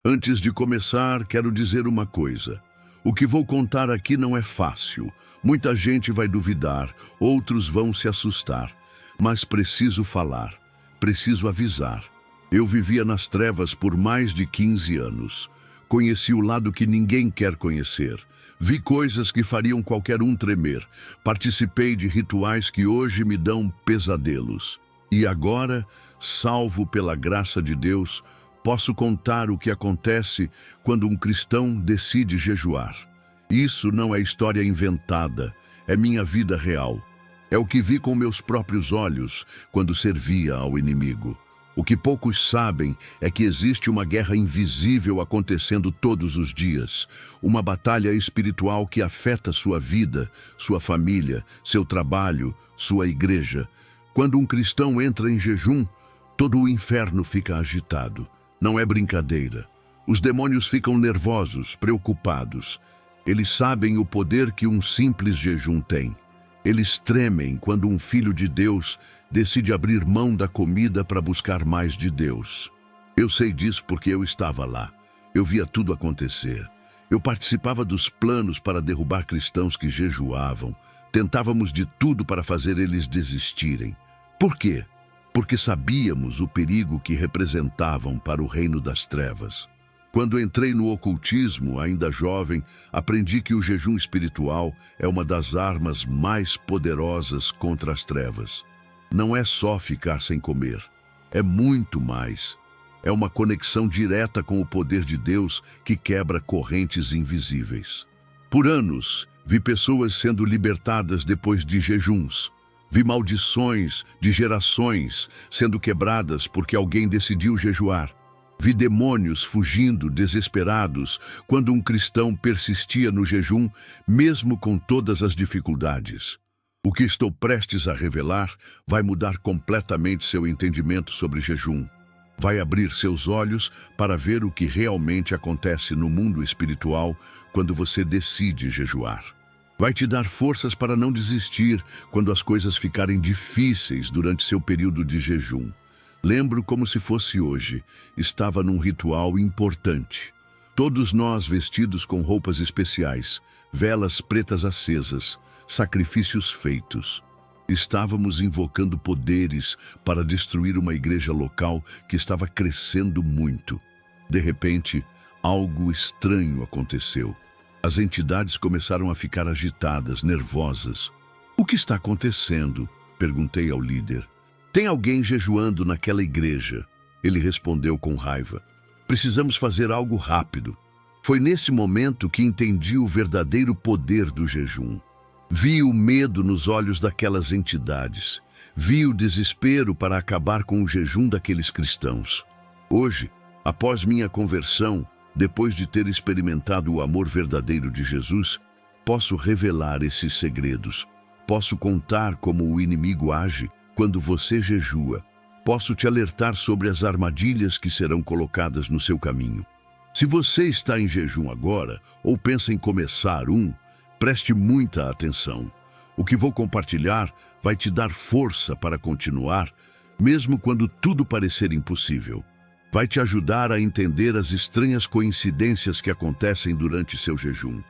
Antes de começar, quero dizer uma coisa. O que vou contar aqui não é fácil. Muita gente vai duvidar, outros vão se assustar. Mas preciso falar, preciso avisar. Eu vivia nas trevas por mais de 15 anos. Conheci o lado que ninguém quer conhecer. Vi coisas que fariam qualquer um tremer. Participei de rituais que hoje me dão pesadelos. E agora, salvo pela graça de Deus, posso contar o que acontece quando um cristão decide jejuar. Isso não é história inventada, é minha vida real. É o que vi com meus próprios olhos quando servia ao inimigo. O que poucos sabem é que existe uma guerra invisível acontecendo todos os dias. Uma batalha espiritual que afeta sua vida, sua família, seu trabalho, sua igreja. Quando um cristão entra em jejum, todo o inferno fica agitado. Não é brincadeira. Os demônios ficam nervosos, preocupados. Eles sabem o poder que um simples jejum tem. Eles tremem quando um filho de Deus decide abrir mão da comida para buscar mais de Deus. Eu sei disso porque eu estava lá. Eu via tudo acontecer. Eu participava dos planos para derrubar cristãos que jejuavam. Tentávamos de tudo para fazer eles desistirem. Por quê? Porque sabíamos o perigo que representavam para o reino das trevas. Quando entrei no ocultismo, ainda jovem, aprendi que o jejum espiritual é uma das armas mais poderosas contra as trevas. Não é só ficar sem comer, é muito mais. É uma conexão direta com o poder de Deus que quebra correntes invisíveis. Por anos, vi pessoas sendo libertadas depois de jejuns. Vi maldições de gerações sendo quebradas porque alguém decidiu jejuar. Vi demônios fugindo desesperados quando um cristão persistia no jejum, mesmo com todas as dificuldades. O que estou prestes a revelar vai mudar completamente seu entendimento sobre jejum. Vai abrir seus olhos para ver o que realmente acontece no mundo espiritual quando você decide jejuar. Vai te dar forças para não desistir quando as coisas ficarem difíceis durante seu período de jejum. Lembro como se fosse hoje. Estava num ritual importante. Todos nós vestidos com roupas especiais, velas pretas acesas, sacrifícios feitos. Estávamos invocando poderes para destruir uma igreja local que estava crescendo muito. De repente, algo estranho aconteceu. As entidades começaram a ficar agitadas, nervosas. "O que está acontecendo?" perguntei ao líder. "Tem alguém jejuando naquela igreja." Ele respondeu com raiva. "Precisamos fazer algo rápido." Foi nesse momento que entendi o verdadeiro poder do jejum. Vi o medo nos olhos daquelas entidades. Vi o desespero para acabar com o jejum daqueles cristãos. Hoje, após minha conversão, depois de ter experimentado o amor verdadeiro de Jesus, posso revelar esses segredos. Posso contar como o inimigo age quando você jejua. Posso te alertar sobre as armadilhas que serão colocadas no seu caminho. Se você está em jejum agora, ou pensa em começar preste muita atenção. O que vou compartilhar vai te dar força para continuar, mesmo quando tudo parecer impossível. Vai te ajudar a entender as estranhas coincidências que acontecem durante seu jejum.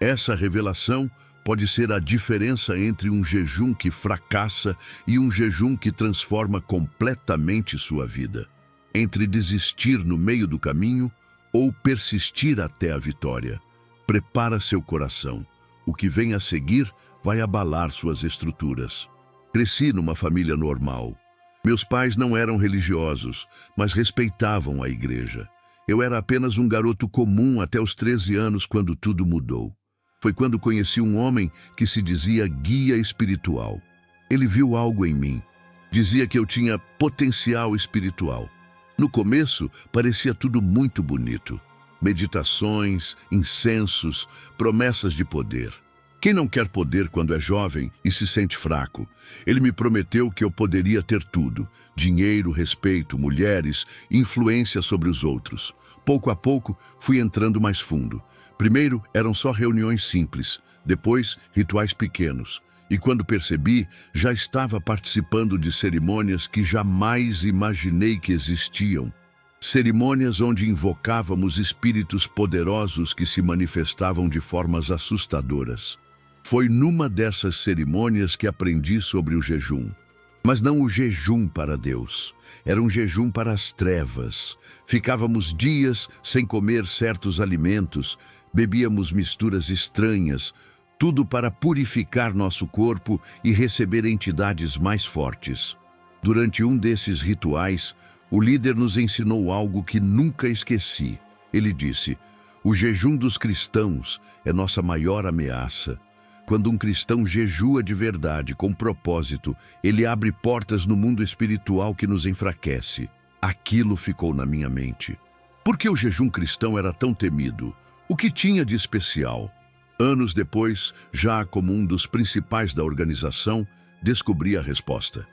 Essa revelação pode ser a diferença entre um jejum que fracassa e um jejum que transforma completamente sua vida. Entre desistir no meio do caminho ou persistir até a vitória. Prepara seu coração. O que vem a seguir vai abalar suas estruturas. Cresci numa família normal. Meus pais não eram religiosos, mas respeitavam a igreja. Eu era apenas um garoto comum até os 13 anos, quando tudo mudou. Foi quando conheci um homem que se dizia guia espiritual. Ele viu algo em mim. Dizia que eu tinha potencial espiritual. No começo, parecia tudo muito bonito. Meditações, incensos, promessas de poder. Quem não quer poder quando é jovem e se sente fraco? Ele me prometeu que eu poderia ter tudo: dinheiro, respeito, mulheres, influência sobre os outros. Pouco a pouco, fui entrando mais fundo. Primeiro, eram só reuniões simples. Depois, rituais pequenos. E quando percebi, já estava participando de cerimônias que jamais imaginei que existiam. cerimônias onde invocávamos espíritos poderosos que se manifestavam de formas assustadoras. Foi numa dessas cerimônias que aprendi sobre o jejum. Mas não o jejum para Deus, era um jejum para as trevas. Ficávamos dias sem comer certos alimentos, bebíamos misturas estranhas, tudo para purificar nosso corpo e receber entidades mais fortes. Durante um desses rituais, o líder nos ensinou algo que nunca esqueci. Ele disse: o jejum dos cristãos é nossa maior ameaça. Quando um cristão jejua de verdade, com propósito, ele abre portas no mundo espiritual que nos enfraquece. Aquilo ficou na minha mente. Por que o jejum cristão era tão temido? O que tinha de especial? Anos depois, já como um dos principais da organização, descobri a resposta.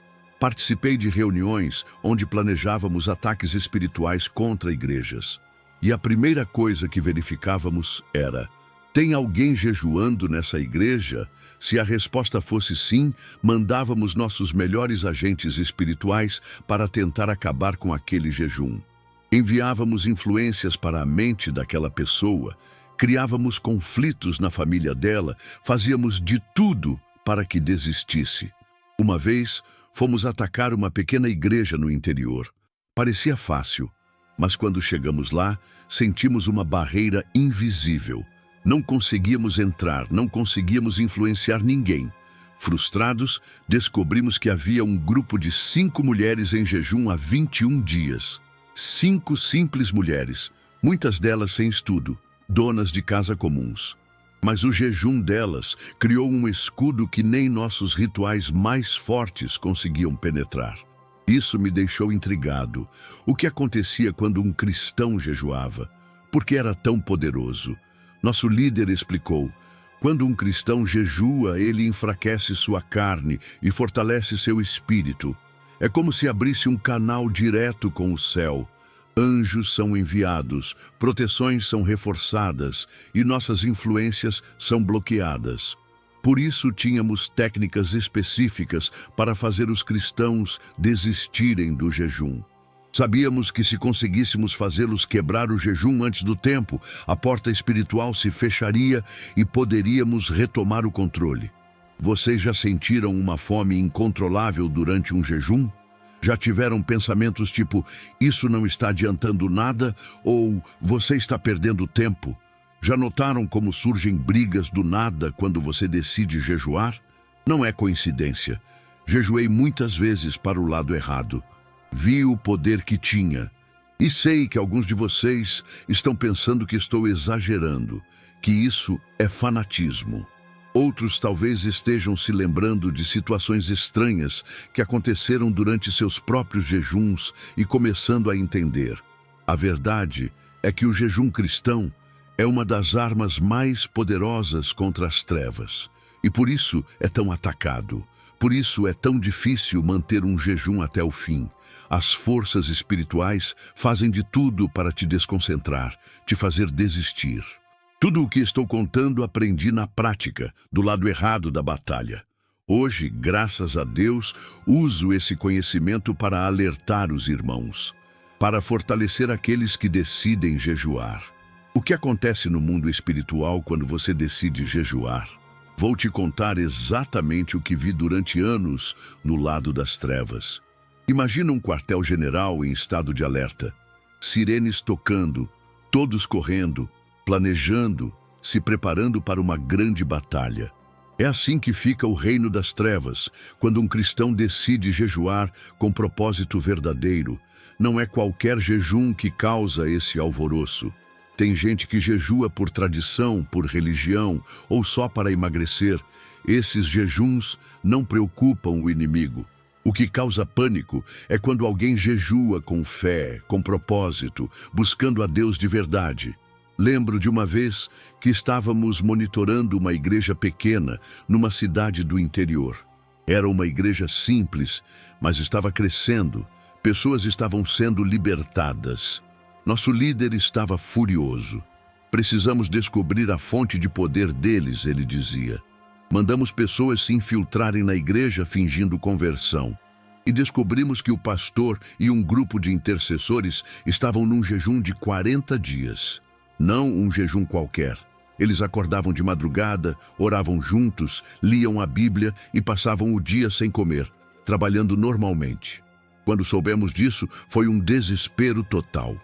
Participei de reuniões onde planejávamos ataques espirituais contra igrejas. E a primeira coisa que verificávamos era: tem alguém jejuando nessa igreja? Se a resposta fosse sim, mandávamos nossos melhores agentes espirituais para tentar acabar com aquele jejum. Enviávamos influências para a mente daquela pessoa, criávamos conflitos na família dela, fazíamos de tudo para que desistisse. Uma vez, fomos atacar uma pequena igreja no interior. Parecia fácil, mas quando chegamos lá, sentimos uma barreira invisível. Não conseguíamos entrar, não conseguíamos influenciar ninguém. Frustrados, descobrimos que havia um grupo de 5 mulheres em jejum há 21 dias. 5 simples mulheres, muitas delas sem estudo, donas de casa comuns. Mas o jejum delas criou um escudo que nem nossos rituais mais fortes conseguiam penetrar. Isso me deixou intrigado. O que acontecia quando um cristão jejuava? Por que era tão poderoso? Nosso líder explicou: quando um cristão jejua, ele enfraquece sua carne e fortalece seu espírito. É como se abrisse um canal direto com o céu. Anjos são enviados, proteções são reforçadas e nossas influências são bloqueadas. Por isso tínhamos técnicas específicas para fazer os cristãos desistirem do jejum. Sabíamos que se conseguíssemos fazê-los quebrar o jejum antes do tempo, a porta espiritual se fecharia e poderíamos retomar o controle. Vocês já sentiram uma fome incontrolável durante um jejum? Já tiveram pensamentos tipo: isso não está adiantando nada? Ou você está perdendo tempo? Já notaram como surgem brigas do nada quando você decide jejuar? Não é coincidência. Jejuei muitas vezes para o lado errado. Vi o poder que tinha. E sei que alguns de vocês estão pensando que estou exagerando, que isso é fanatismo. Outros talvez estejam se lembrando de situações estranhas que aconteceram durante seus próprios jejuns e começando a entender. A verdade é que o jejum cristão é uma das armas mais poderosas contra as trevas. E por isso é tão atacado. Por isso é tão difícil manter um jejum até o fim. As forças espirituais fazem de tudo para te desconcentrar, te fazer desistir. Tudo o que estou contando aprendi na prática, do lado errado da batalha. Hoje, graças a Deus, uso esse conhecimento para alertar os irmãos, para fortalecer aqueles que decidem jejuar. O que acontece no mundo espiritual quando você decide jejuar? Vou te contar exatamente o que vi durante anos no lado das trevas. Imagina um quartel-general em estado de alerta. Sirenes tocando, todos correndo, planejando, se preparando para uma grande batalha. É assim que fica o reino das trevas, quando um cristão decide jejuar com propósito verdadeiro. Não é qualquer jejum que causa esse alvoroço. Tem gente que jejua por tradição, por religião ou só para emagrecer. Esses jejuns não preocupam o inimigo. O que causa pânico é quando alguém jejua com fé, com propósito, buscando a Deus de verdade. Lembro de uma vez que estávamos monitorando uma igreja pequena numa cidade do interior. Era uma igreja simples, mas estava crescendo. Pessoas estavam sendo libertadas. Nosso líder estava furioso. Precisamos descobrir a fonte de poder deles, ele dizia. Mandamos pessoas se infiltrarem na igreja fingindo conversão. E descobrimos que o pastor e um grupo de intercessores estavam num jejum de 40 dias. Não um jejum qualquer. Eles acordavam de madrugada, oravam juntos, liam a Bíblia e passavam o dia sem comer, trabalhando normalmente. Quando soubemos disso, foi um desespero total.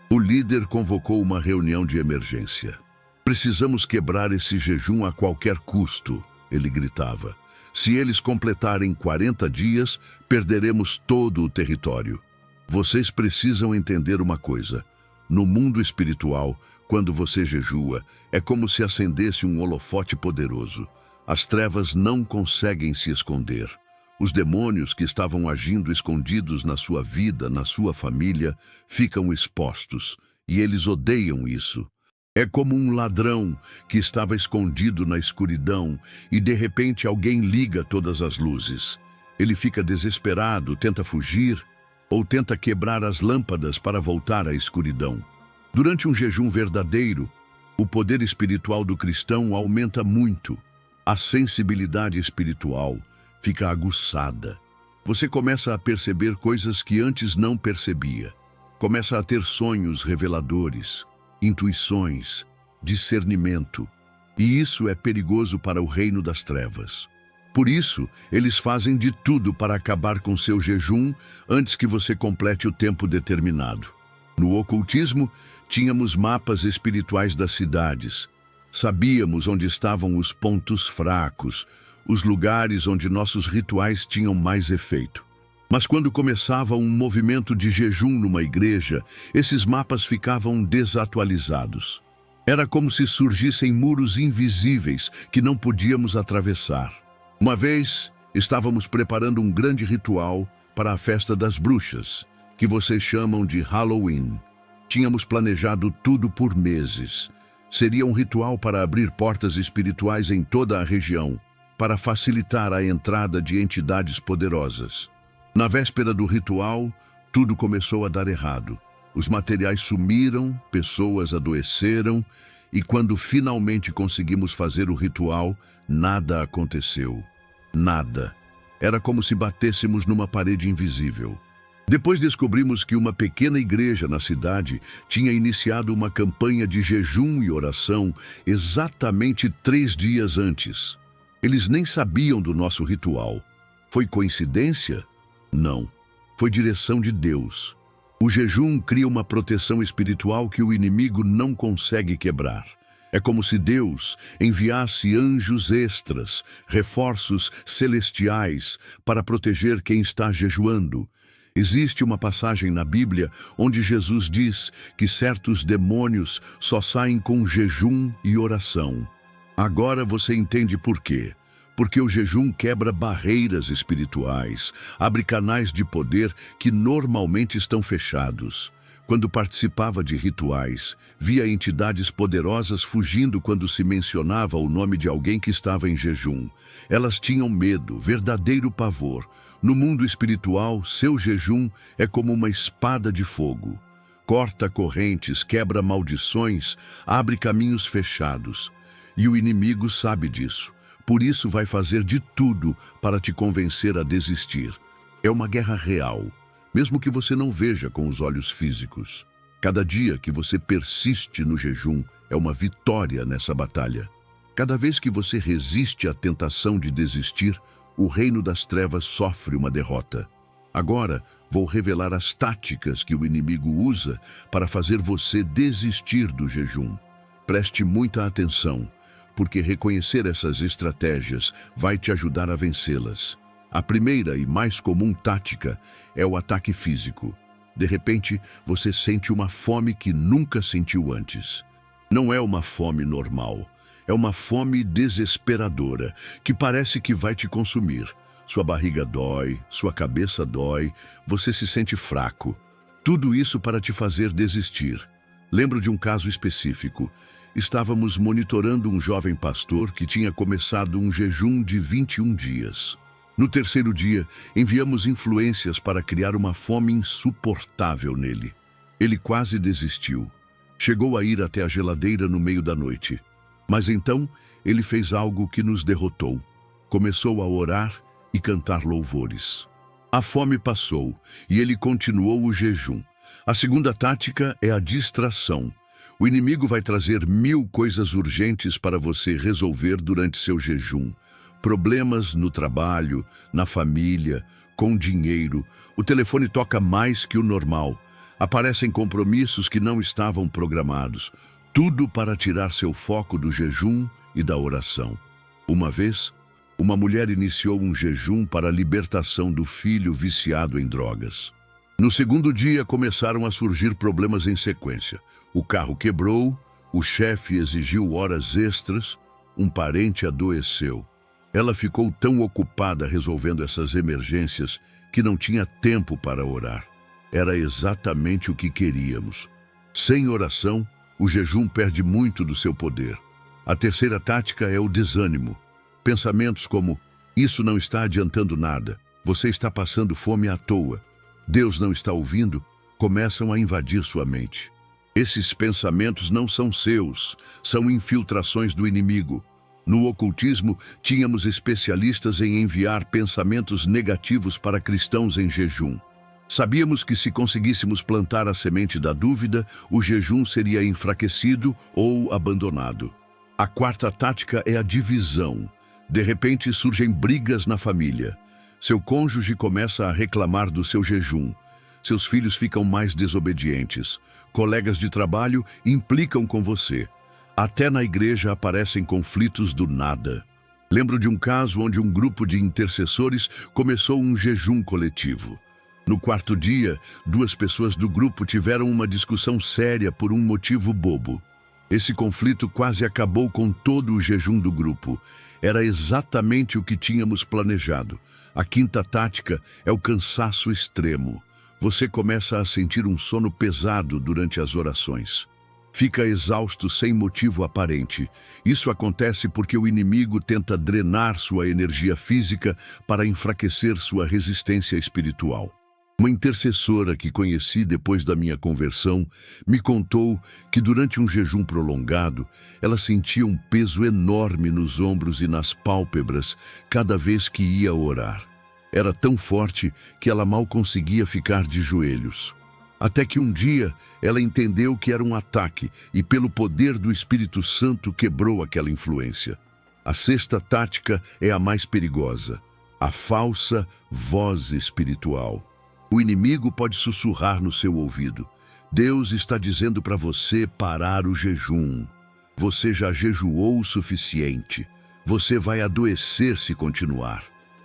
O líder convocou uma reunião de emergência. Precisamos quebrar esse jejum a qualquer custo, ele gritava. Se eles completarem 40 dias, perderemos todo o território. Vocês precisam entender uma coisa. No mundo espiritual, quando você jejua, é como se acendesse um holofote poderoso. As trevas não conseguem se esconder. Os demônios que estavam agindo escondidos na sua vida, na sua família, ficam expostos, e eles odeiam isso. É como um ladrão que estava escondido na escuridão e de repente alguém liga todas as luzes. Ele fica desesperado, tenta fugir ou tenta quebrar as lâmpadas para voltar à escuridão. Durante um jejum verdadeiro, o poder espiritual do cristão aumenta muito. A sensibilidade espiritual fica aguçada. Você começa a perceber coisas que antes não percebia. Começa a ter sonhos reveladores, intuições, discernimento. E isso é perigoso para o reino das trevas. Por isso, eles fazem de tudo para acabar com seu jejum antes que você complete o tempo determinado. No ocultismo, tínhamos mapas espirituais das cidades. Sabíamos onde estavam os pontos fracos, os lugares onde nossos rituais tinham mais efeito. Mas quando começava um movimento de jejum numa igreja, esses mapas ficavam desatualizados. Era como se surgissem muros invisíveis que não podíamos atravessar. Uma vez, estávamos preparando um grande ritual para a festa das bruxas, que vocês chamam de Halloween. Tínhamos planejado tudo por meses. Seria um ritual para abrir portas espirituais em toda a região, para facilitar a entrada de entidades poderosas. Na véspera do ritual, tudo começou a dar errado. Os materiais sumiram, pessoas adoeceram, e quando finalmente conseguimos fazer o ritual, nada aconteceu. Nada. Era como se batêssemos numa parede invisível. Depois descobrimos que uma pequena igreja na cidade tinha iniciado uma campanha de jejum e oração exatamente 3 dias antes. Eles nem sabiam do nosso ritual. Foi coincidência? Não. Foi direção de Deus. O jejum cria uma proteção espiritual que o inimigo não consegue quebrar. É como se Deus enviasse anjos extras, reforços celestiais, para proteger quem está jejuando. Existe uma passagem na Bíblia onde Jesus diz que certos demônios só saem com jejum e oração. Agora você entende por quê. Porque o jejum quebra barreiras espirituais, abre canais de poder que normalmente estão fechados. Quando participava de rituais, via entidades poderosas fugindo quando se mencionava o nome de alguém que estava em jejum. Elas tinham medo, verdadeiro pavor. No mundo espiritual, seu jejum é como uma espada de fogo. Corta correntes, quebra maldições, abre caminhos fechados. E o inimigo sabe disso. Por isso vai fazer de tudo para te convencer a desistir. É uma guerra real, mesmo que você não veja com os olhos físicos. Cada dia que você persiste no jejum é uma vitória nessa batalha. Cada vez que você resiste à tentação de desistir, o reino das trevas sofre uma derrota. Agora, vou revelar as táticas que o inimigo usa para fazer você desistir do jejum. Preste muita atenção, porque reconhecer essas estratégias vai te ajudar a vencê-las. A primeira e mais comum tática é o ataque físico. De repente, você sente uma fome que nunca sentiu antes. Não é uma fome normal, é uma fome desesperadora, que parece que vai te consumir. Sua barriga dói, sua cabeça dói, você se sente fraco. Tudo isso para te fazer desistir. Lembro de um caso específico. Estávamos monitorando um jovem pastor que tinha começado um jejum de 21 dias. No terceiro dia, enviamos influências para criar uma fome insuportável nele. Ele quase desistiu. Chegou a ir até a geladeira no meio da noite. Mas então, ele fez algo que nos derrotou. Começou a orar e cantar louvores. A fome passou e ele continuou o jejum. A segunda tática é a distração. O inimigo vai trazer 1000 coisas urgentes para você resolver durante seu jejum. Problemas no trabalho, na família, com dinheiro. O telefone toca mais que o normal. Aparecem compromissos que não estavam programados. Tudo para tirar seu foco do jejum e da oração. Uma vez, uma mulher iniciou um jejum para a libertação do filho viciado em drogas. No segundo dia, começaram a surgir problemas em sequência. O carro quebrou, o chefe exigiu horas extras, um parente adoeceu. Ela ficou tão ocupada resolvendo essas emergências que não tinha tempo para orar. Era exatamente o que queríamos. Sem oração, o jejum perde muito do seu poder. A terceira tática é o desânimo. Pensamentos como, isso não está adiantando nada, você está passando fome à toa, Deus não está ouvindo, começam a invadir sua mente. Esses pensamentos não são seus, são infiltrações do inimigo. No ocultismo, tínhamos especialistas em enviar pensamentos negativos para cristãos em jejum. Sabíamos que se conseguíssemos plantar a semente da dúvida, o jejum seria enfraquecido ou abandonado. A quarta tática é a divisão. De repente surgem brigas na família. Seu cônjuge começa a reclamar do seu jejum. Seus filhos ficam mais desobedientes. Colegas de trabalho implicam com você. Até na igreja aparecem conflitos do nada. Lembro de um caso onde um grupo de intercessores começou um jejum coletivo. No quarto dia, 2 pessoas do grupo tiveram uma discussão séria por um motivo bobo. Esse conflito quase acabou com todo o jejum do grupo. Era exatamente o que tínhamos planejado. A quinta tática é o cansaço extremo. Você começa a sentir um sono pesado durante as orações. Fica exausto sem motivo aparente. Isso acontece porque o inimigo tenta drenar sua energia física para enfraquecer sua resistência espiritual. Uma intercessora que conheci depois da minha conversão me contou que durante um jejum prolongado, ela sentia um peso enorme nos ombros e nas pálpebras cada vez que ia orar. Era tão forte que ela mal conseguia ficar de joelhos. Até que um dia ela entendeu que era um ataque e, pelo poder do Espírito Santo, quebrou aquela influência. A sexta tática é a mais perigosa: a falsa voz espiritual. O inimigo pode sussurrar no seu ouvido: Deus está dizendo para você parar o jejum. Você já jejuou o suficiente. Você vai adoecer se continuar.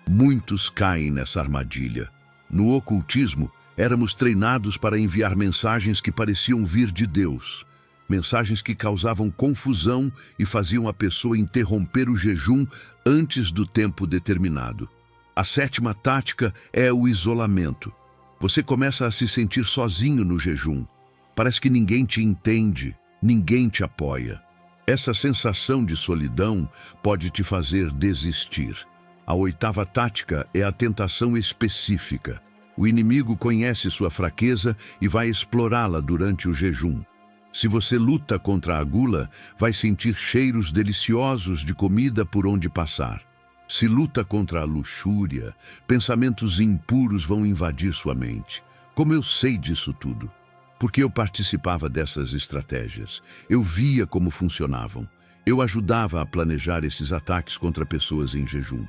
Muitos caem nessa armadilha. No ocultismo, éramos treinados para enviar mensagens que pareciam vir de Deus. Mensagens que causavam confusão e faziam a pessoa interromper o jejum antes do tempo determinado. A sétima tática é o isolamento. Você começa a se sentir sozinho no jejum. Parece que ninguém te entende, ninguém te apoia. Essa sensação de solidão pode te fazer desistir. A oitava tática é a tentação específica. O inimigo conhece sua fraqueza e vai explorá-la durante o jejum. Se você luta contra a gula, vai sentir cheiros deliciosos de comida por onde passar. Se luta contra a luxúria, pensamentos impuros vão invadir sua mente. Como eu sei disso tudo? Porque eu participava dessas estratégias. Eu via como funcionavam. Eu ajudava a planejar esses ataques contra pessoas em jejum.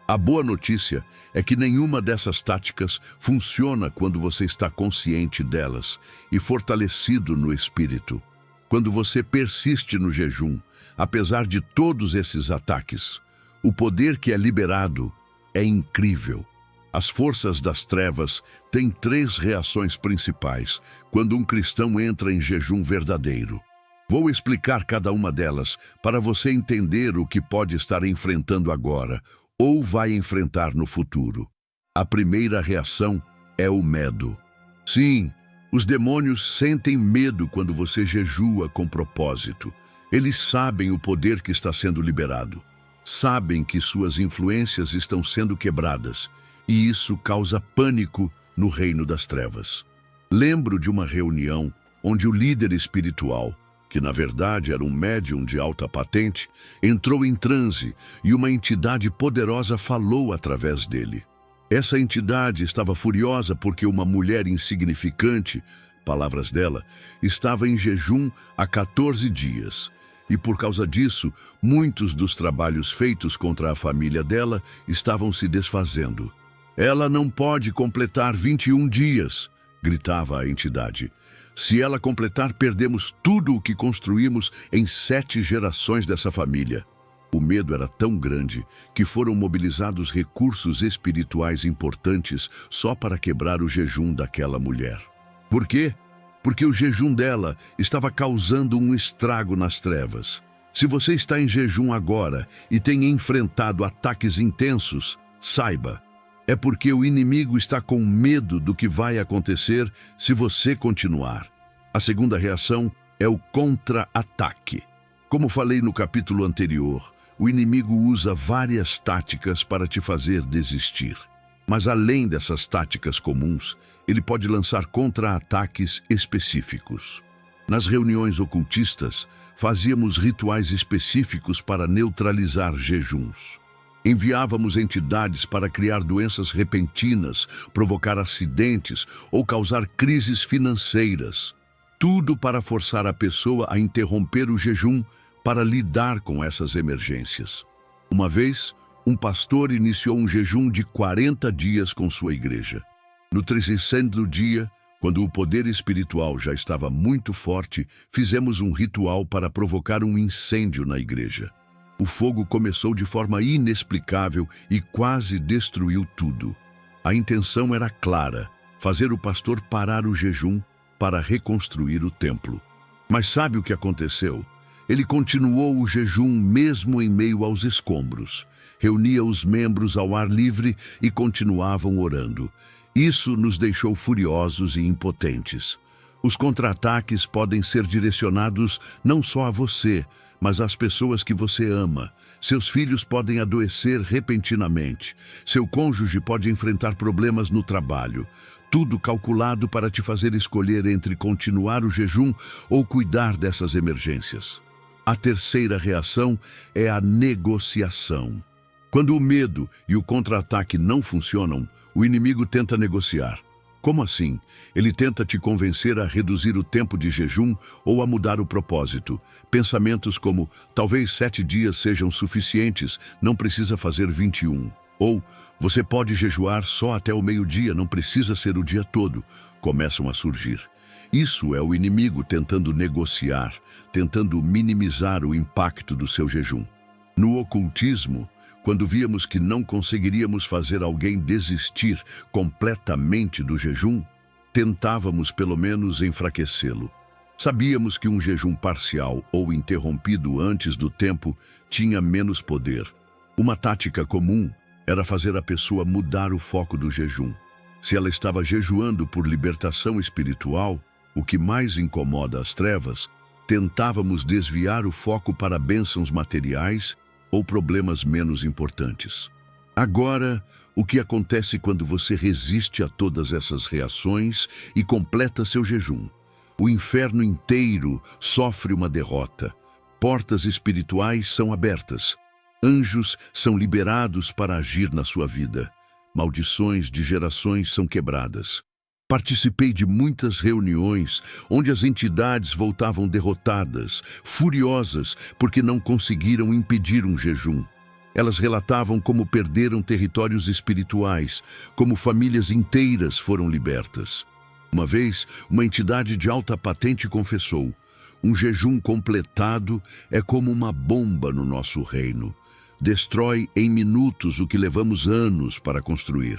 A boa notícia é que nenhuma dessas táticas funciona quando você está consciente delas e fortalecido no espírito. Quando você persiste no jejum, apesar de todos esses ataques, o poder que é liberado é incrível. As forças das trevas têm 3 reações principais quando um cristão entra em jejum verdadeiro. Vou explicar cada uma delas para você entender o que pode estar enfrentando agora ou vai enfrentar no futuro. A primeira reação é o medo. Sim, os demônios sentem medo quando você jejua com propósito. Eles sabem o poder que está sendo liberado. Sabem que suas influências estão sendo quebradas, e isso causa pânico no reino das trevas. Lembro de uma reunião onde o líder espiritual, que na verdade era um médium de alta patente, entrou em transe e uma entidade poderosa falou através dele. Essa entidade estava furiosa porque uma mulher insignificante, palavras dela, estava em jejum há 14 dias. E por causa disso, muitos dos trabalhos feitos contra a família dela estavam se desfazendo. Ela não pode completar 21 dias, gritava a entidade. Se ela completar, perdemos tudo o que construímos em 7 gerações dessa família. O medo era tão grande que foram mobilizados recursos espirituais importantes só para quebrar o jejum daquela mulher. Por quê? Porque o jejum dela estava causando um estrago nas trevas. Se você está em jejum agora e tem enfrentado ataques intensos, saiba, é porque o inimigo está com medo do que vai acontecer se você continuar. A segunda reação é o contra-ataque. Como falei no capítulo anterior, o inimigo usa várias táticas para te fazer desistir. Mas além dessas táticas comuns, ele pode lançar contra-ataques específicos. Nas reuniões ocultistas, fazíamos rituais específicos para neutralizar jejuns. Enviávamos entidades para criar doenças repentinas, provocar acidentes ou causar crises financeiras. Tudo para forçar a pessoa a interromper o jejum para lidar com essas emergências. Uma vez, um pastor iniciou um jejum de 40 dias com sua igreja. No 300º dia, quando o poder espiritual já estava muito forte, fizemos um ritual para provocar um incêndio na igreja. O fogo começou de forma inexplicável e quase destruiu tudo. A intenção era clara: fazer o pastor parar o jejum para reconstruir o templo. Mas sabe o que aconteceu? Ele continuou o jejum mesmo em meio aos escombros. Reunia os membros ao ar livre e continuavam orando. Isso nos deixou furiosos e impotentes. Os contra-ataques podem ser direcionados não só a você, mas às pessoas que você ama. Seus filhos podem adoecer repentinamente. Seu cônjuge pode enfrentar problemas no trabalho. Tudo calculado para te fazer escolher entre continuar o jejum ou cuidar dessas emergências. A terceira reação é a negociação. Quando o medo e o contra-ataque não funcionam, o inimigo tenta negociar. Como assim? Ele tenta te convencer a reduzir o tempo de jejum ou a mudar o propósito. Pensamentos como, talvez 7 dias sejam suficientes, não precisa fazer 21. Ou, você pode jejuar só até o meio-dia, não precisa ser o dia todo, começam a surgir. Isso é o inimigo tentando negociar, tentando minimizar o impacto do seu jejum. No ocultismo, quando víamos que não conseguiríamos fazer alguém desistir completamente do jejum, tentávamos pelo menos enfraquecê-lo. Sabíamos que um jejum parcial ou interrompido antes do tempo tinha menos poder. Uma tática comum era fazer a pessoa mudar o foco do jejum. Se ela estava jejuando por libertação espiritual, o que mais incomoda as trevas, tentávamos desviar o foco para bênçãos materiais ou problemas menos importantes. Agora, o que acontece quando você resiste a todas essas reações e completa seu jejum? O inferno inteiro sofre uma derrota. Portas espirituais são abertas. Anjos são liberados para agir na sua vida. Maldições de gerações são quebradas. Participei de muitas reuniões onde as entidades voltavam derrotadas, furiosas, porque não conseguiram impedir um jejum. Elas relatavam como perderam territórios espirituais, como famílias inteiras foram libertas. Uma vez, uma entidade de alta patente confessou: um jejum completado é como uma bomba no nosso reino. Destrói em minutos o que levamos anos para construir.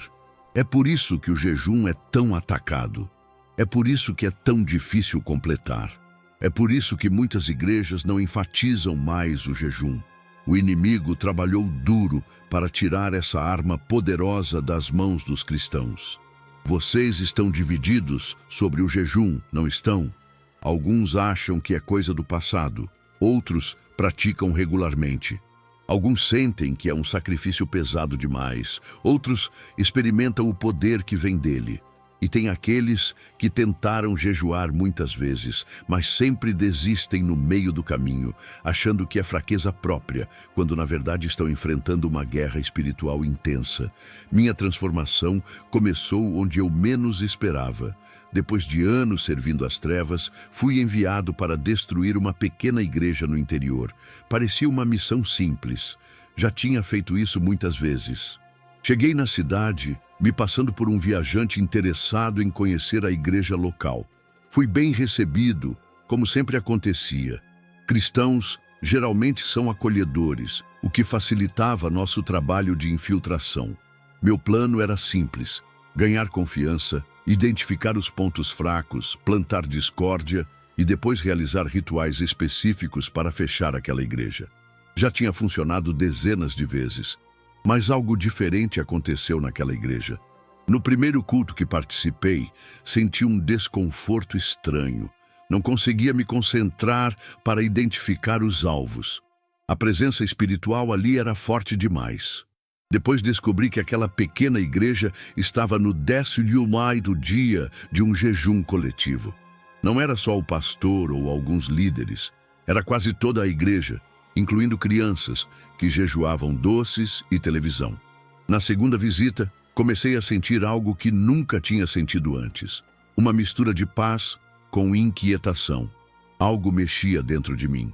É por isso que o jejum é tão atacado. É por isso que é tão difícil completar. É por isso que muitas igrejas não enfatizam mais o jejum. O inimigo trabalhou duro para tirar essa arma poderosa das mãos dos cristãos. Vocês estão divididos sobre o jejum, não estão? Alguns acham que é coisa do passado, outros praticam regularmente. Alguns sentem que é um sacrifício pesado demais, outros experimentam o poder que vem dele. E tem aqueles que tentaram jejuar muitas vezes, mas sempre desistem no meio do caminho, achando que é fraqueza própria, quando na verdade estão enfrentando uma guerra espiritual intensa. Minha transformação começou onde eu menos esperava. Depois de anos servindo às trevas, fui enviado para destruir uma pequena igreja no interior. Parecia uma missão simples. Já tinha feito isso muitas vezes. Cheguei na cidade, me passando por um viajante interessado em conhecer a igreja local. Fui bem recebido, como sempre acontecia. Cristãos geralmente são acolhedores, o que facilitava nosso trabalho de infiltração. Meu plano era simples: ganhar confiança, identificar os pontos fracos, plantar discórdia e depois realizar rituais específicos para fechar aquela igreja. Já tinha funcionado dezenas de vezes. Mas algo diferente aconteceu naquela igreja. No primeiro culto que participei, senti um desconforto estranho. Não conseguia me concentrar para identificar os alvos. A presença espiritual ali era forte demais. Depois descobri que aquela pequena igreja estava no 10º dia de um jejum coletivo. Não era só o pastor ou alguns líderes, era quase toda a igreja, incluindo crianças, que jejuavam doces e televisão. Na segunda visita, comecei a sentir algo que nunca tinha sentido antes. Uma mistura de paz com inquietação. Algo mexia dentro de mim.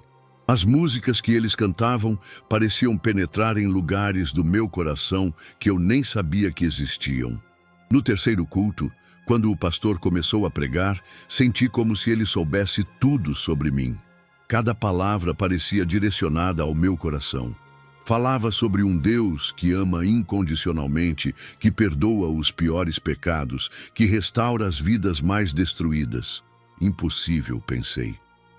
As músicas que eles cantavam pareciam penetrar em lugares do meu coração que eu nem sabia que existiam. No terceiro culto, quando o pastor começou a pregar, senti como se ele soubesse tudo sobre mim. Cada palavra parecia direcionada ao meu coração. Falava sobre um Deus que ama incondicionalmente, que perdoa os piores pecados, que restaura as vidas mais destruídas. Impossível, pensei.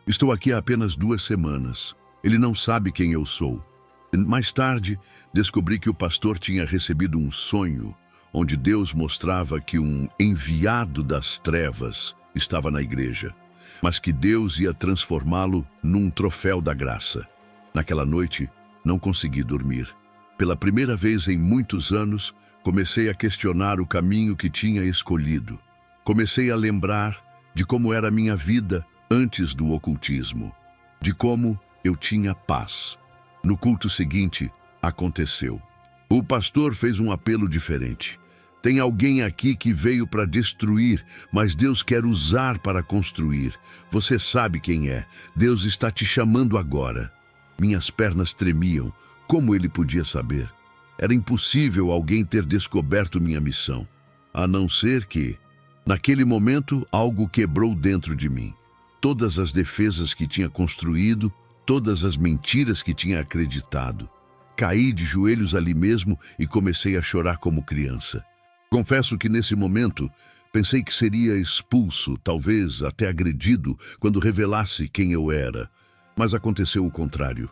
Estou aqui há apenas 2 semanas. Ele não sabe quem eu sou. Mais tarde, descobri que o pastor tinha recebido um sonho, onde Deus mostrava que um enviado das trevas estava na igreja, mas que Deus ia transformá-lo num troféu da graça. Naquela noite, não consegui dormir. Pela primeira vez em muitos anos, comecei a questionar o caminho que tinha escolhido. Comecei a lembrar de como era a minha vida antes do ocultismo, de como eu tinha paz. No culto seguinte, aconteceu. O pastor fez um apelo diferente. Tem alguém aqui que veio para destruir, mas Deus quer usar para construir. Você sabe quem é. Deus está te chamando agora. Minhas pernas tremiam. Como ele podia saber? Era impossível alguém ter descoberto minha missão. A não ser que, naquele momento, algo quebrou dentro de mim. Todas as defesas que tinha construído, todas as mentiras que tinha acreditado. Caí de joelhos ali mesmo e comecei a chorar como criança. Confesso que nesse momento, pensei que seria expulso, talvez até agredido, quando revelasse quem eu era. Mas aconteceu o contrário.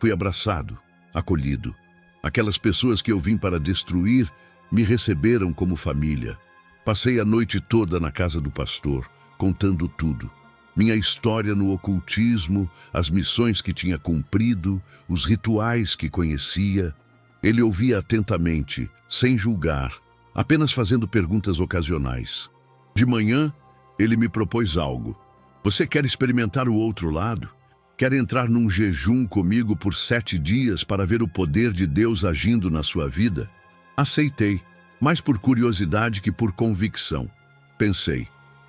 Fui abraçado, acolhido. Aquelas pessoas que eu vim para destruir me receberam como família. Passei a noite toda na casa do pastor, contando tudo. Minha história no ocultismo, as missões que tinha cumprido, os rituais que conhecia. Ele ouvia atentamente, sem julgar, apenas fazendo perguntas ocasionais. De manhã, ele me propôs algo. Você quer experimentar o outro lado? Quer entrar num jejum comigo por 7 dias para ver o poder de Deus agindo na sua vida? Aceitei, mais por curiosidade que por convicção. Pensei,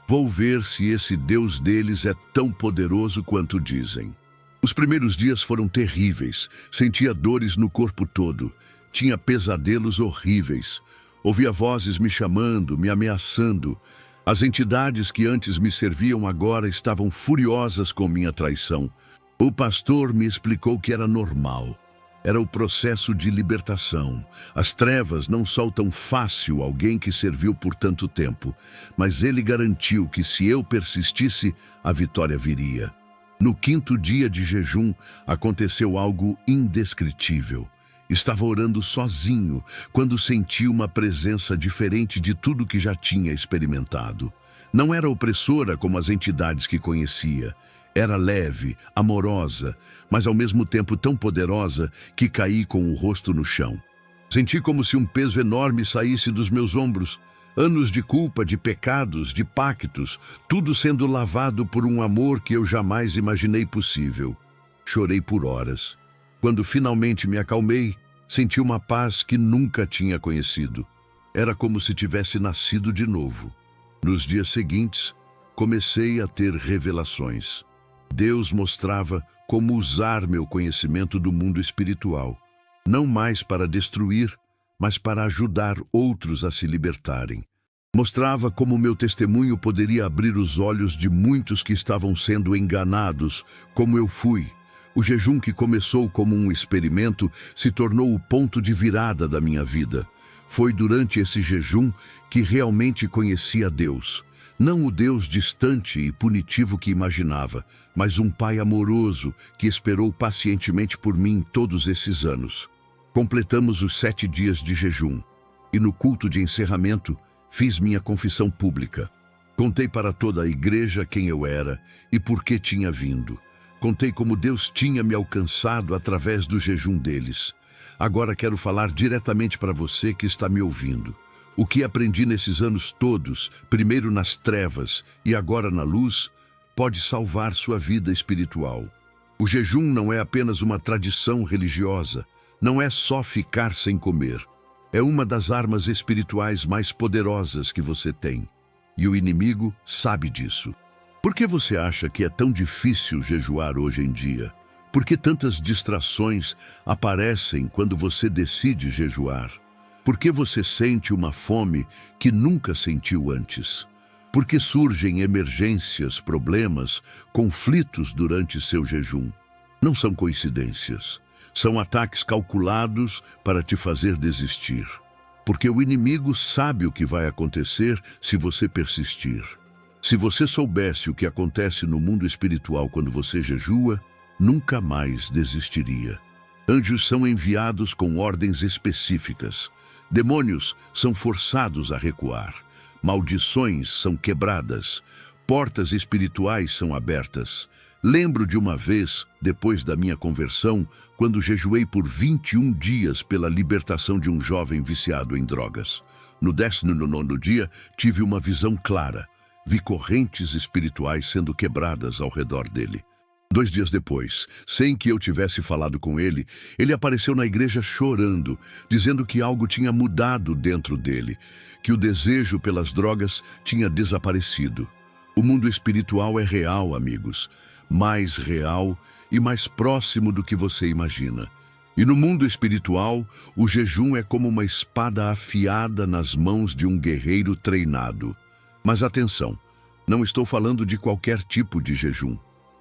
vou ver se esse Deus deles é tão poderoso quanto dizem. Os primeiros dias foram terríveis. Sentia dores no corpo todo. Tinha pesadelos horríveis. Ouvia vozes me chamando, me ameaçando. As entidades que antes me serviam agora estavam furiosas com minha traição. O pastor me explicou que era normal. Era o processo de libertação. As trevas não soltam fácil alguém que serviu por tanto tempo, mas ele garantiu que se eu persistisse, a vitória viria. No 5º dia de jejum, aconteceu algo indescritível. Estava orando sozinho, quando senti uma presença diferente de tudo que já tinha experimentado. Não era opressora como as entidades que conhecia. Era leve, amorosa, mas ao mesmo tempo tão poderosa que caí com o rosto no chão. Senti como se um peso enorme saísse dos meus ombros. Anos de culpa, de pecados, de pactos, tudo sendo lavado por um amor que eu jamais imaginei possível. Chorei por horas. Quando finalmente me acalmei, senti uma paz que nunca tinha conhecido. Era como se tivesse nascido de novo. Nos dias seguintes, comecei a ter revelações. Deus mostrava como usar meu conhecimento do mundo espiritual, não mais para destruir, mas para ajudar outros a se libertarem. Mostrava como meu testemunho poderia abrir os olhos de muitos que estavam sendo enganados, como eu fui. O jejum que começou como um experimento se tornou o ponto de virada da minha vida. Foi durante esse jejum que realmente conheci a Deus. Não o Deus distante e punitivo que imaginava, mas um Pai amoroso que esperou pacientemente por mim todos esses anos. Completamos os 7 dias de jejum e no culto de encerramento fiz minha confissão pública. Contei para toda a igreja quem eu era e por que tinha vindo. Contei como Deus tinha me alcançado através do jejum deles. Agora quero falar diretamente para você que está me ouvindo. O que aprendi nesses anos todos, primeiro nas trevas e agora na luz, pode salvar sua vida espiritual. O jejum não é apenas uma tradição religiosa, não é só ficar sem comer. É uma das armas espirituais mais poderosas que você tem. E o inimigo sabe disso. Por que você acha que é tão difícil jejuar hoje em dia? Por que tantas distrações aparecem quando você decide jejuar? Por que você sente uma fome que nunca sentiu antes? Por que surgem emergências, problemas, conflitos durante seu jejum? Não são coincidências. São ataques calculados para te fazer desistir. Porque o inimigo sabe o que vai acontecer se você persistir. Se você soubesse o que acontece no mundo espiritual quando você jejua, nunca mais desistiria. Anjos são enviados com ordens específicas. Demônios são forçados a recuar. Maldições são quebradas. Portas espirituais são abertas. Lembro de uma vez, depois da minha conversão, quando jejuei por 21 dias pela libertação de um jovem viciado em drogas. No 19º dia, tive uma visão clara. Vi correntes espirituais sendo quebradas ao redor dele. 2 dias depois, sem que eu tivesse falado com ele, ele apareceu na igreja chorando, dizendo que algo tinha mudado dentro dele, que o desejo pelas drogas tinha desaparecido. O mundo espiritual é real, amigos, mais real e mais próximo do que você imagina. E no mundo espiritual, o jejum é como uma espada afiada nas mãos de um guerreiro treinado. Mas atenção, não estou falando de qualquer tipo de jejum.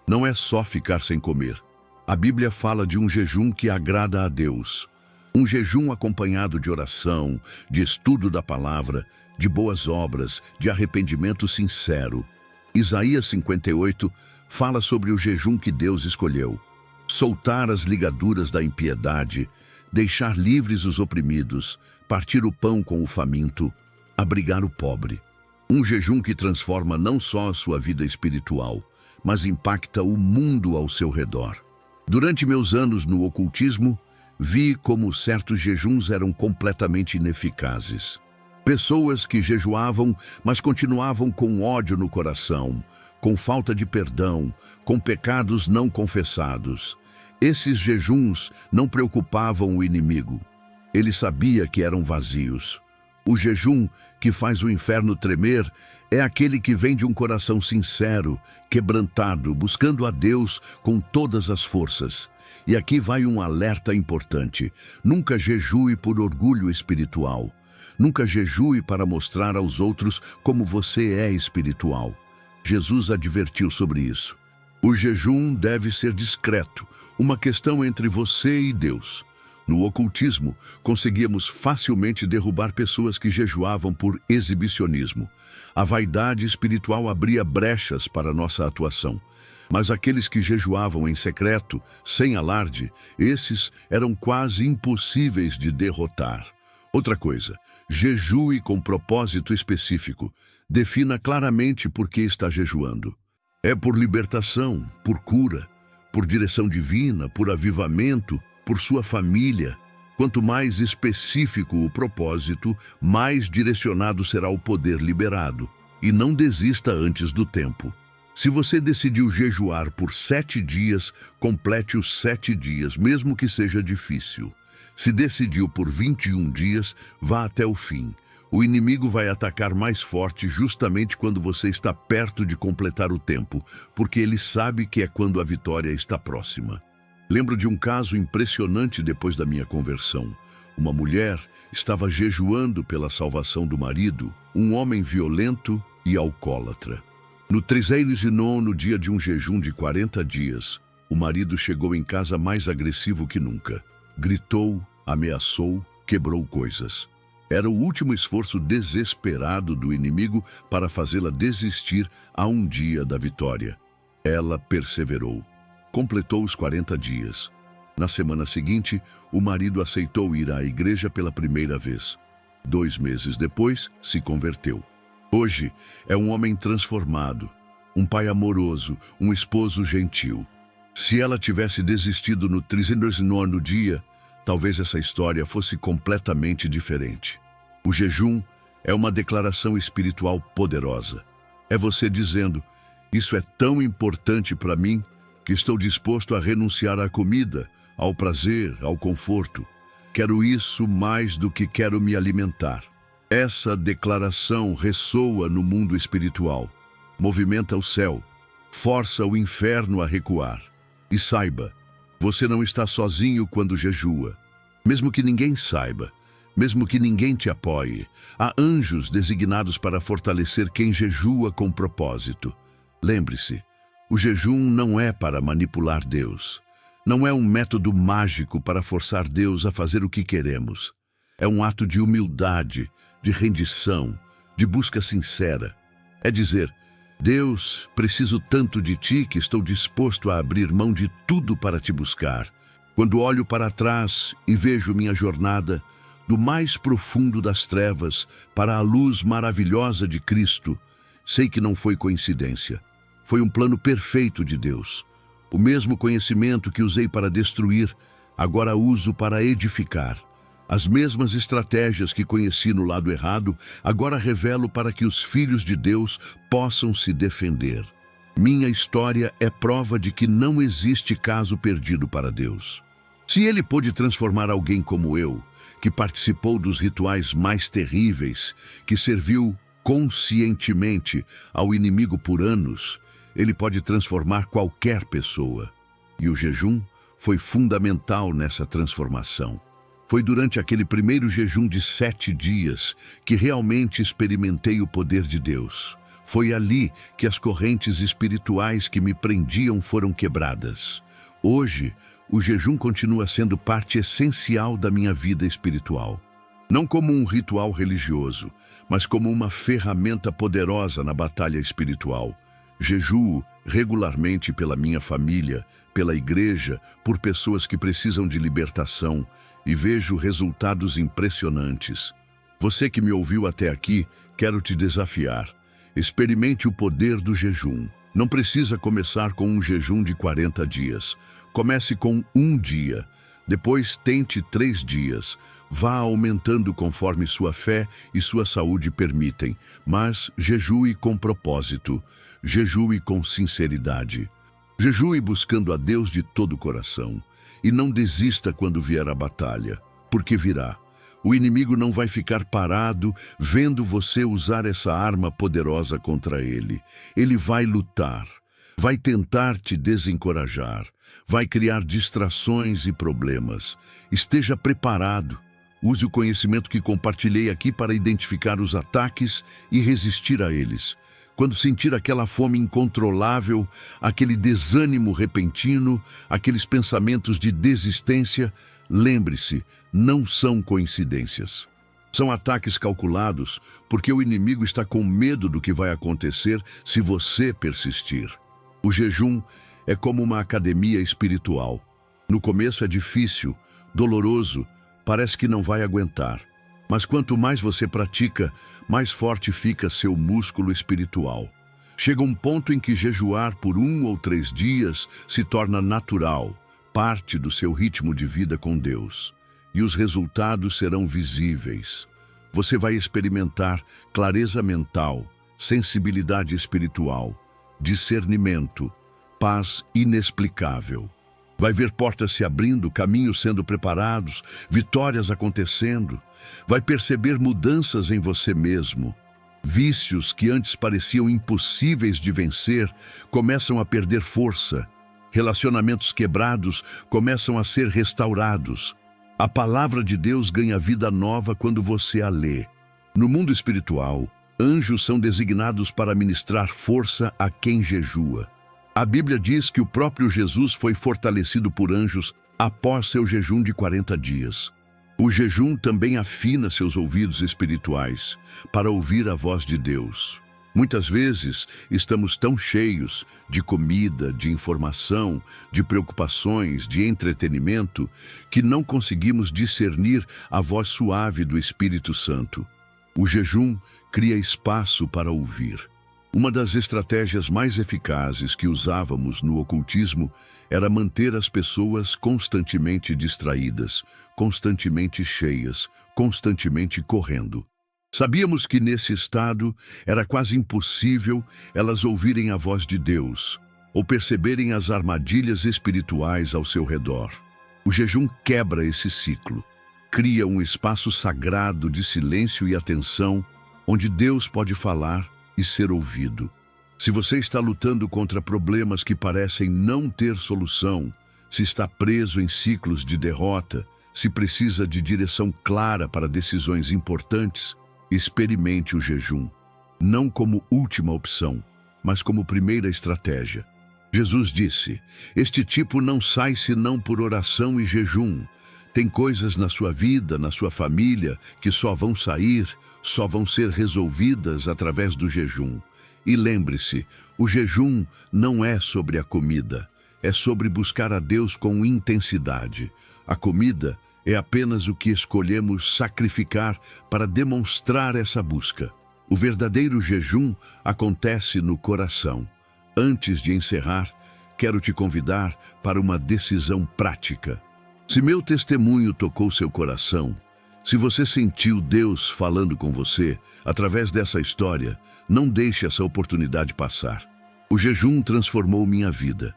Não é só ficar sem comer. A Bíblia fala de um jejum que agrada a Deus. Um jejum acompanhado de oração, de estudo da palavra, de boas obras, de arrependimento sincero. Isaías 58 fala sobre o jejum que Deus escolheu. Soltar as ligaduras da impiedade, deixar livres os oprimidos, partir o pão com o faminto, abrigar o pobre. Um jejum que transforma não só a sua vida espiritual, mas impacta o mundo ao seu redor. Durante meus anos no ocultismo, vi como certos jejuns eram completamente ineficazes. Pessoas que jejuavam, mas continuavam com ódio no coração, com falta de perdão, com pecados não confessados. Esses jejuns não preocupavam o inimigo. Ele sabia que eram vazios. O jejum que faz o inferno tremer é aquele que vem de um coração sincero, quebrantado, buscando a Deus com todas as forças. E aqui vai um alerta importante. Nunca jejue por orgulho espiritual. Nunca jejue para mostrar aos outros como você é espiritual. Jesus advertiu sobre isso. O jejum deve ser discreto, uma questão entre você e Deus. No ocultismo, conseguíamos facilmente derrubar pessoas que jejuavam por exibicionismo. A vaidade espiritual abria brechas para nossa atuação. Mas aqueles que jejuavam em secreto, sem alarde, esses eram quase impossíveis de derrotar. Outra coisa, jejue com propósito específico. Defina claramente por que está jejuando. É por libertação, por cura, por direção divina, por avivamento, por sua família. Quanto mais específico o propósito, mais direcionado será o poder liberado. E não desista antes do tempo. Se você decidiu jejuar por 7 dias, complete os 7 dias, mesmo que seja difícil. Se decidiu por 21 dias, vá até o fim. O inimigo vai atacar mais forte justamente quando você está perto de completar o tempo, porque ele sabe que é quando a vitória está próxima. Lembro de um caso impressionante depois da minha conversão. Uma mulher estava jejuando pela salvação do marido, um homem violento e alcoólatra. No 39º dia de um jejum de 40 dias, o marido chegou em casa mais agressivo que nunca. Gritou, ameaçou, quebrou coisas. Era o último esforço desesperado do inimigo para fazê-la desistir a um dia da vitória. Ela perseverou. Completou os 40 dias. Na semana seguinte, o marido aceitou ir à igreja pela primeira vez. 2 meses depois, se converteu. Hoje, é um homem transformado, um pai amoroso, um esposo gentil. Se ela tivesse desistido no 39º dia, talvez essa história fosse completamente diferente. O jejum é uma declaração espiritual poderosa. É você dizendo, isso é tão importante para mim, que estou disposto a renunciar à comida, ao prazer, ao conforto. Quero isso mais do que quero me alimentar. Essa declaração ressoa no mundo espiritual, movimenta o céu, força o inferno a recuar. E saiba, você não está sozinho quando jejua. Mesmo que ninguém saiba, mesmo que ninguém te apoie, há anjos designados para fortalecer quem jejua com propósito. Lembre-se, o jejum não é para manipular Deus. Não é um método mágico para forçar Deus a fazer o que queremos. É um ato de humildade, de rendição, de busca sincera. É dizer, Deus, preciso tanto de ti que estou disposto a abrir mão de tudo para te buscar. Quando olho para trás e vejo minha jornada, do mais profundo das trevas para a luz maravilhosa de Cristo, sei que não foi coincidência. Foi um plano perfeito de Deus. O mesmo conhecimento que usei para destruir, agora uso para edificar. As mesmas estratégias que conheci no lado errado, agora revelo para que os filhos de Deus possam se defender. Minha história é prova de que não existe caso perdido para Deus. Se Ele pôde transformar alguém como eu, que participou dos rituais mais terríveis, que serviu conscientemente ao inimigo por anos, Ele pode transformar qualquer pessoa. E o jejum foi fundamental nessa transformação. Foi durante aquele primeiro jejum de 7 dias que realmente experimentei o poder de Deus. Foi ali que as correntes espirituais que me prendiam foram quebradas. Hoje, o jejum continua sendo parte essencial da minha vida espiritual. Não como um ritual religioso, mas como uma ferramenta poderosa na batalha espiritual. Jejuo regularmente pela minha família, pela igreja, por pessoas que precisam de libertação e vejo resultados impressionantes. Você que me ouviu até aqui, quero te desafiar. Experimente o poder do jejum. Não precisa começar com um jejum de 40 dias. Comece com 1 dia. Depois tente 3 dias. Vá aumentando conforme sua fé e sua saúde permitem. Mas jejue com propósito. Jejue com sinceridade. Jejue buscando a Deus de todo o coração. E não desista quando vier a batalha, porque virá. O inimigo não vai ficar parado vendo você usar essa arma poderosa contra ele. Ele vai lutar, vai tentar te desencorajar, vai criar distrações e problemas. Esteja preparado. Use o conhecimento que compartilhei aqui para identificar os ataques e resistir a eles. Quando sentir aquela fome incontrolável, aquele desânimo repentino, aqueles pensamentos de desistência, lembre-se, não são coincidências. São ataques calculados porque o inimigo está com medo do que vai acontecer se você persistir. O jejum é como uma academia espiritual. No começo é difícil, doloroso, parece que não vai aguentar. Mas quanto mais você pratica, mais forte fica seu músculo espiritual. Chega um ponto em que jejuar por 1 ou 3 dias se torna natural, parte do seu ritmo de vida com Deus. e os resultados serão visíveis. Você vai experimentar clareza mental, sensibilidade espiritual, discernimento, paz inexplicável. Vai ver portas se abrindo, caminhos sendo preparados, vitórias acontecendo. Vai perceber mudanças em você mesmo. Vícios que antes pareciam impossíveis de vencer começam a perder força. Relacionamentos quebrados começam a ser restaurados. A palavra de Deus ganha vida nova quando você a lê. No mundo espiritual, anjos são designados para ministrar força a quem jejua. A Bíblia diz que o próprio Jesus foi fortalecido por anjos após seu jejum de 40 dias. O jejum também afina seus ouvidos espirituais para ouvir a voz de Deus. Muitas vezes estamos tão cheios de comida, de informação, de preocupações, de entretenimento, que não conseguimos discernir a voz suave do Espírito Santo. O jejum cria espaço para ouvir. Uma das estratégias mais eficazes que usávamos no ocultismo era manter as pessoas constantemente distraídas, constantemente cheias, constantemente correndo. Sabíamos que nesse estado era quase impossível elas ouvirem a voz de Deus ou perceberem as armadilhas espirituais ao seu redor. O jejum quebra esse ciclo, cria um espaço sagrado de silêncio e atenção onde Deus pode falar e ser ouvido. Se você está lutando contra problemas que parecem não ter solução, se está preso em ciclos de derrota, se precisa de direção clara para decisões importantes, experimente o jejum, não como última opção, mas como primeira estratégia. Jesus disse: "Este tipo não sai senão por oração e jejum." Tem coisas na sua vida, na sua família, que só vão sair, só vão ser resolvidas através do jejum. E lembre-se, o jejum não é sobre a comida, é sobre buscar a Deus com intensidade. A comida é apenas o que escolhemos sacrificar para demonstrar essa busca. O verdadeiro jejum acontece no coração. Antes de encerrar, quero te convidar para uma decisão prática. Se meu testemunho tocou seu coração, se você sentiu Deus falando com você através dessa história, não deixe essa oportunidade passar. O jejum transformou minha vida,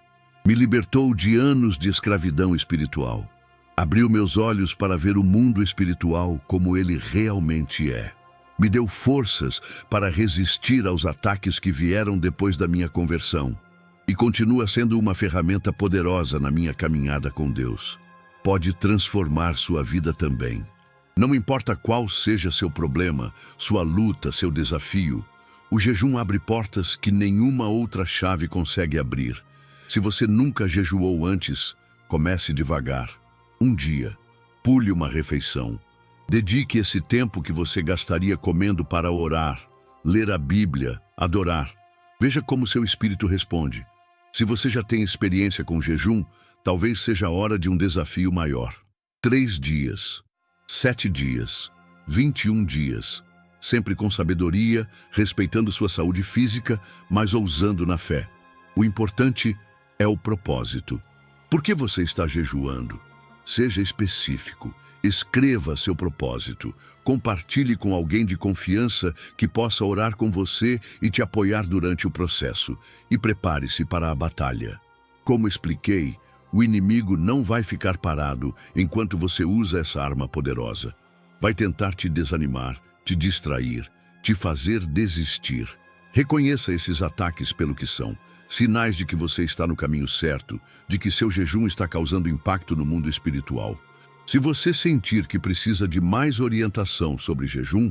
me libertou de anos de escravidão espiritual, abriu meus olhos para ver o mundo espiritual como ele realmente é. Me deu forças para resistir aos ataques que vieram depois da minha conversão e continua sendo uma ferramenta poderosa na minha caminhada com Deus. Pode transformar sua vida também. Não importa qual seja seu problema, sua luta, seu desafio, o jejum abre portas que nenhuma outra chave consegue abrir. Se você nunca jejuou antes, comece devagar. Um dia, pule uma refeição. Dedique esse tempo que você gastaria comendo para orar, ler a Bíblia, adorar. Veja como seu espírito responde. Se você já tem experiência com jejum, talvez seja a hora de um desafio maior. 3 dias, 7 dias, 21 dias, sempre com sabedoria, respeitando sua saúde física, mas ousando na fé. O importante é o propósito. Por que você está jejuando? Seja específico. Escreva seu propósito. Compartilhe com alguém de confiança que possa orar com você e te apoiar durante o processo. E prepare-se para a batalha. Como expliquei, o inimigo não vai ficar parado enquanto você usa essa arma poderosa. Vai tentar te desanimar, te distrair, te fazer desistir. Reconheça esses ataques pelo que são. Sinais de que você está no caminho certo, de que seu jejum está causando impacto no mundo espiritual. Se você sentir que precisa de mais orientação sobre jejum,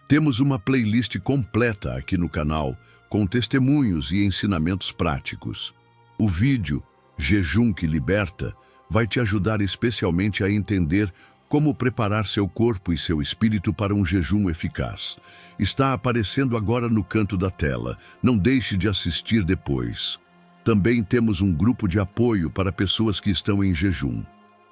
temos uma playlist completa aqui no canal, com testemunhos e ensinamentos práticos. O vídeo Jejum que Liberta vai te ajudar especialmente a entender como preparar seu corpo e seu espírito para um jejum eficaz. Está aparecendo agora no canto da tela. Não deixe de assistir depois. Também temos um grupo de apoio para pessoas que estão em jejum.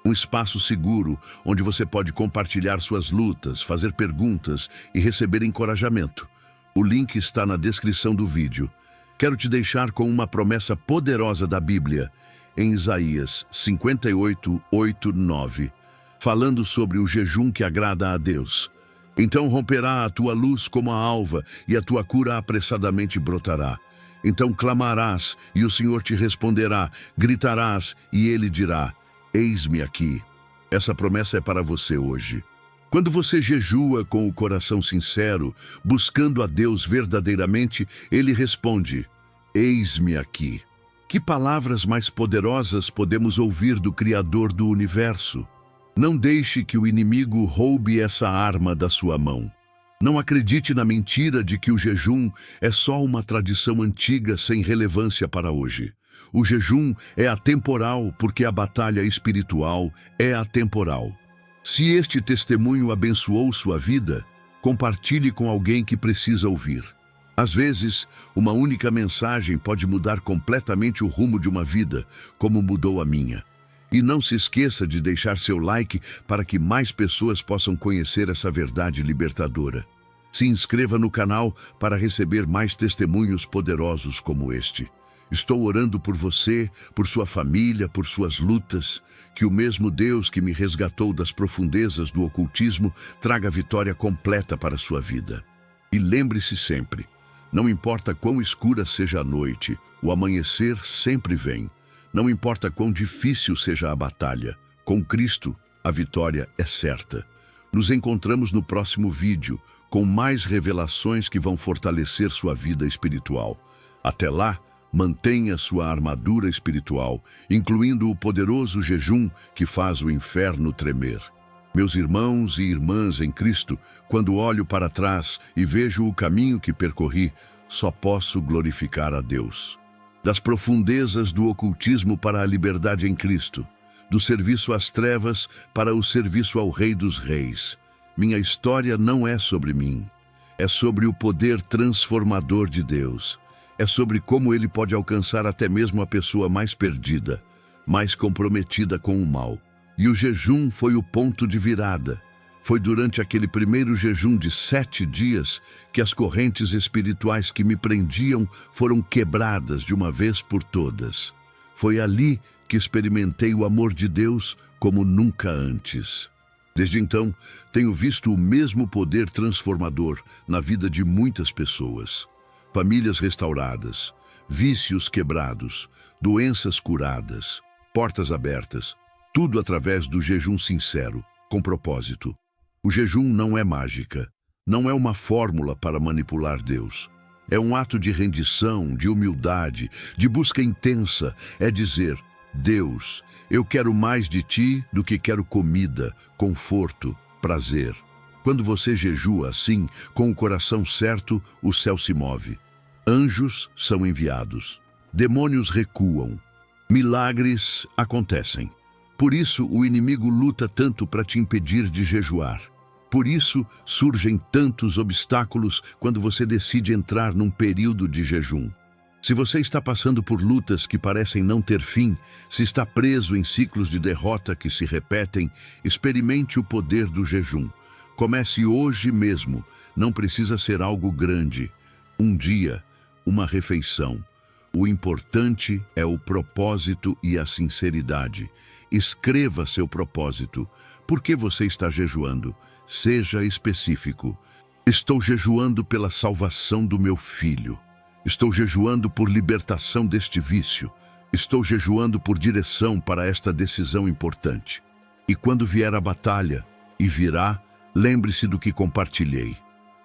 Um espaço seguro onde você pode compartilhar suas lutas, fazer perguntas e receber encorajamento. O link está na descrição do vídeo. Quero te deixar com uma promessa poderosa da Bíblia, em Isaías 58:8-9. falando sobre o jejum que agrada a Deus. Então romperá a tua luz como a alva, e a tua cura apressadamente brotará. Então clamarás, e o Senhor te responderá, gritarás, e Ele dirá, eis-me aqui. Essa promessa é para você hoje. Quando você jejua com o coração sincero, buscando a Deus verdadeiramente, Ele responde, eis-me aqui. Que palavras mais poderosas podemos ouvir do Criador do Universo? Não deixe que o inimigo roube essa arma da sua mão. Não acredite na mentira de que o jejum é só uma tradição antiga sem relevância para hoje. O jejum é atemporal porque a batalha espiritual é atemporal. Se este testemunho abençoou sua vida, compartilhe com alguém que precisa ouvir. Às vezes, uma única mensagem pode mudar completamente o rumo de uma vida, como mudou a minha. E não se esqueça de deixar seu like para que mais pessoas possam conhecer essa verdade libertadora. Se inscreva no canal para receber mais testemunhos poderosos como este. Estou orando por você, por sua família, por suas lutas. Que o mesmo Deus que me resgatou das profundezas do ocultismo traga vitória completa para sua vida. E lembre-se sempre, não importa quão escura seja a noite, o amanhecer sempre vem. Não importa quão difícil seja a batalha, com Cristo a vitória é certa. Nos encontramos no próximo vídeo, com mais revelações que vão fortalecer sua vida espiritual. Até lá, mantenha sua armadura espiritual, incluindo o poderoso jejum que faz o inferno tremer. Meus irmãos e irmãs em Cristo, quando olho para trás e vejo o caminho que percorri, só posso glorificar a Deus. Das profundezas do ocultismo para a liberdade em Cristo, do serviço às trevas para o serviço ao Rei dos Reis. Minha história não é sobre mim, é sobre o poder transformador de Deus. É sobre como Ele pode alcançar até mesmo a pessoa mais perdida, mais comprometida com o mal. E o jejum foi o ponto de virada. Foi durante aquele primeiro jejum de 7 dias que as correntes espirituais que me prendiam foram quebradas de uma vez por todas. Foi ali que experimentei o amor de Deus como nunca antes. Desde então, tenho visto o mesmo poder transformador na vida de muitas pessoas. Famílias restauradas, vícios quebrados, doenças curadas, portas abertas, tudo através do jejum sincero, com propósito. O jejum não é mágica, não é uma fórmula para manipular Deus. É um ato de rendição, de humildade, de busca intensa. É dizer, Deus, eu quero mais de Ti do que quero comida, conforto, prazer. Quando você jejua assim, com o coração certo, o céu se move. Anjos são enviados. Demônios recuam. Milagres acontecem. Por isso, o inimigo luta tanto para te impedir de jejuar. Por isso, surgem tantos obstáculos quando você decide entrar num período de jejum. Se você está passando por lutas que parecem não ter fim, se está preso em ciclos de derrota que se repetem, experimente o poder do jejum. Comece hoje mesmo. Não precisa ser algo grande. Um dia, uma refeição. O importante é o propósito e a sinceridade. Escreva seu propósito. Por que você está jejuando? Seja específico. Estou jejuando pela salvação do meu filho. Estou jejuando por libertação deste vício. Estou jejuando por direção para esta decisão importante. E quando vier a batalha, e virá, lembre-se do que compartilhei.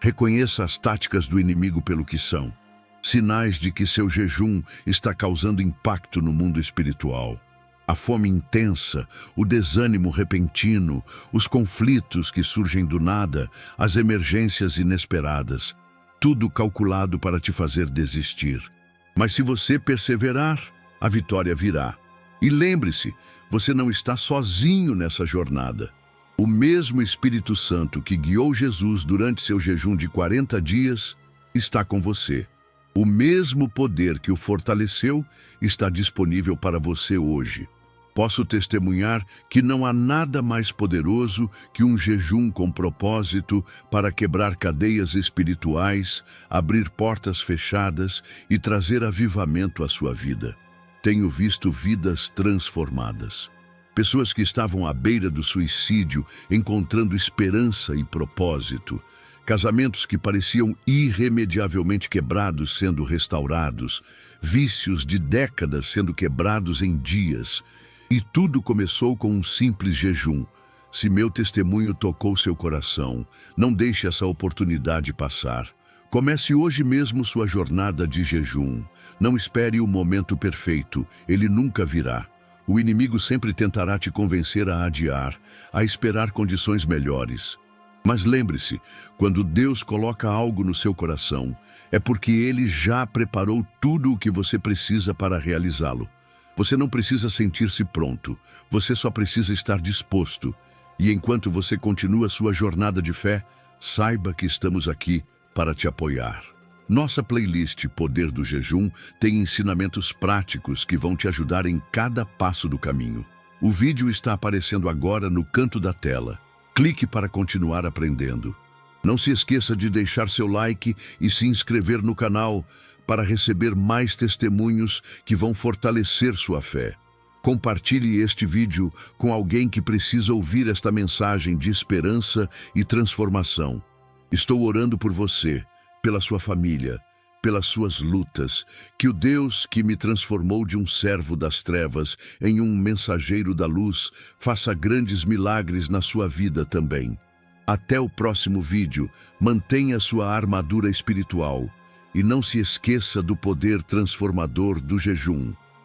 Reconheça as táticas do inimigo pelo que são. Sinais de que seu jejum está causando impacto no mundo espiritual. A fome intensa, o desânimo repentino, os conflitos que surgem do nada, as emergências inesperadas. Tudo calculado para te fazer desistir. Mas se você perseverar, a vitória virá. E lembre-se, você não está sozinho nessa jornada. O mesmo Espírito Santo que guiou Jesus durante seu jejum de 40 dias está com você. O mesmo poder que o fortaleceu está disponível para você hoje. Posso testemunhar que não há nada mais poderoso que um jejum com propósito para quebrar cadeias espirituais, abrir portas fechadas e trazer avivamento à sua vida. Tenho visto vidas transformadas. Pessoas que estavam à beira do suicídio, encontrando esperança e propósito. Casamentos que pareciam irremediavelmente quebrados sendo restaurados. Vícios de décadas sendo quebrados em dias. E tudo começou com um simples jejum. Se meu testemunho tocou seu coração, não deixe essa oportunidade passar. Comece hoje mesmo sua jornada de jejum. Não espere o momento perfeito, ele nunca virá. O inimigo sempre tentará te convencer a adiar, a esperar condições melhores. Mas lembre-se, quando Deus coloca algo no seu coração, é porque Ele já preparou tudo o que você precisa para realizá-lo. Você não precisa sentir-se pronto, você só precisa estar disposto. E enquanto você continua sua jornada de fé, saiba que estamos aqui para te apoiar. Nossa playlist Poder do Jejum tem ensinamentos práticos que vão te ajudar em cada passo do caminho. O vídeo está aparecendo agora no canto da tela. Clique para continuar aprendendo. Não se esqueça de deixar seu like e se inscrever no canal para receber mais testemunhos que vão fortalecer sua fé. Compartilhe este vídeo com alguém que precisa ouvir esta mensagem de esperança e transformação. Estou orando por você, pela sua família, pelas suas lutas, que o Deus que me transformou de um servo das trevas em um mensageiro da luz faça grandes milagres na sua vida também. Até o próximo vídeo, mantenha sua armadura espiritual e não se esqueça do poder transformador do jejum.